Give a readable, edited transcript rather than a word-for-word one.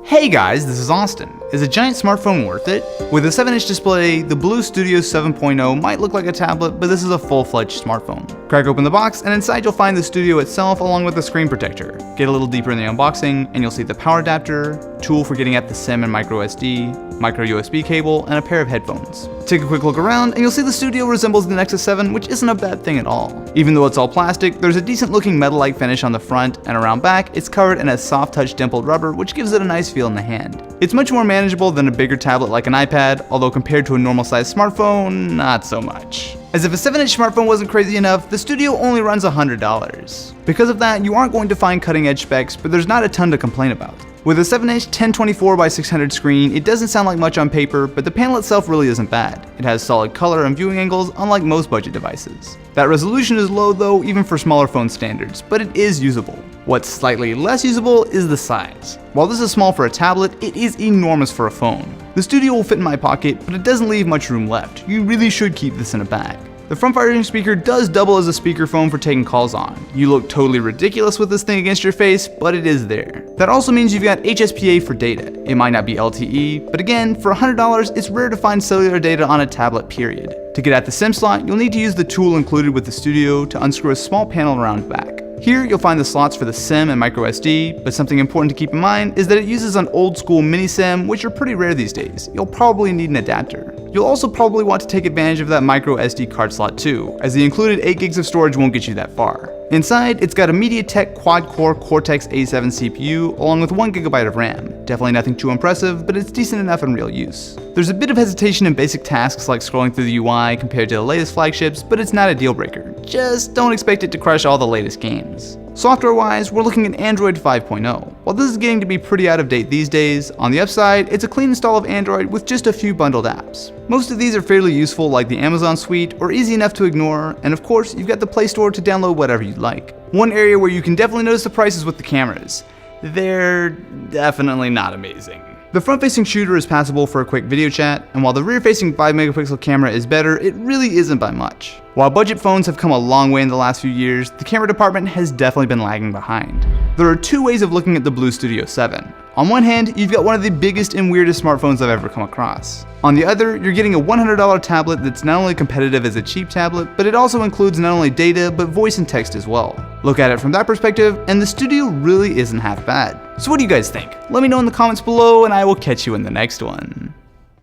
Hey guys, this is Austin. Is a giant smartphone worth it? With a 7-inch display, the Blue Studio 7.0 might look like a tablet, but this is a full-fledged smartphone. Crack open the box, and inside you'll find the Studio itself along with a screen protector. Get a little deeper in the unboxing, and you'll see the power adapter, tool for getting at the SIM and microSD, micro USB cable, and a pair of headphones. Take a quick look around, and you'll see the Studio resembles the Nexus 7, which isn't a bad thing at all. Even though it's all plastic, there's a decent looking metal-like finish on the front, and around back, it's covered in a soft touch dimpled rubber, which gives it a nice feel in the hand. It's much more manageable than a bigger tablet like an iPad, although compared to a normal sized smartphone, not so much. As if a 7-inch smartphone wasn't crazy enough, the Studio only runs $100. Because of that, you aren't going to find cutting edge specs, but there's not a ton to complain about. With a 7-inch 1024x600 screen, it doesn't sound like much on paper, but the panel itself really isn't bad. It has solid color and viewing angles, unlike most budget devices. That resolution is low though, even for smaller phone standards, but it is usable. What's slightly less usable is the size. While this is small for a tablet, it is enormous for a phone. The Studio will fit in my pocket, but it doesn't leave much room left. You really should keep this in a bag. The front-firing speaker does double as a speakerphone for taking calls on. You look totally ridiculous with this thing against your face, but it is there. That also means you've got HSPA for data. It might not be LTE, but again, for $100, it's rare to find cellular data on a tablet, period. To get at the SIM slot, you'll need to use the tool included with the Studio to unscrew a small panel around back. Here, you'll find the slots for the SIM and microSD, but something important to keep in mind is that it uses an old school mini SIM, which are pretty rare these days. You'll probably need an adapter. You'll also probably want to take advantage of that microSD card slot too, as the included 8 gigs of storage won't get you that far. Inside, it's got a MediaTek quad-core Cortex A7 CPU along with 1 GB of RAM. Definitely nothing too impressive, but it's decent enough in real use. There's a bit of hesitation in basic tasks like scrolling through the UI compared to the latest flagships, but it's not a deal breaker. Just don't expect it to crush all the latest games. Software-wise, we're looking at Android 5.0. While this is getting to be pretty out of date these days, on the upside, it's a clean install of Android with just a few bundled apps. Most of these are fairly useful like the Amazon suite or easy enough to ignore, and of course, you've got the Play Store to download whatever you'd like. One area where you can definitely notice the prices with the cameras. They're definitely not amazing. The front-facing shooter is passable for a quick video chat, and while the rear-facing 5-megapixel camera is better, it really isn't by much. While budget phones have come a long way in the last few years, the camera department has definitely been lagging behind. There are two ways of looking at the Blue Studio 7. On one hand, you've got one of the biggest and weirdest smartphones I've ever come across. On the other, you're getting a $100 tablet that's not only competitive as a cheap tablet, but it also includes not only data, but voice and text as well. Look at it from that perspective, and the Studio really isn't half bad. So what do you guys think? Let me know in the comments below, and I will catch you in the next one.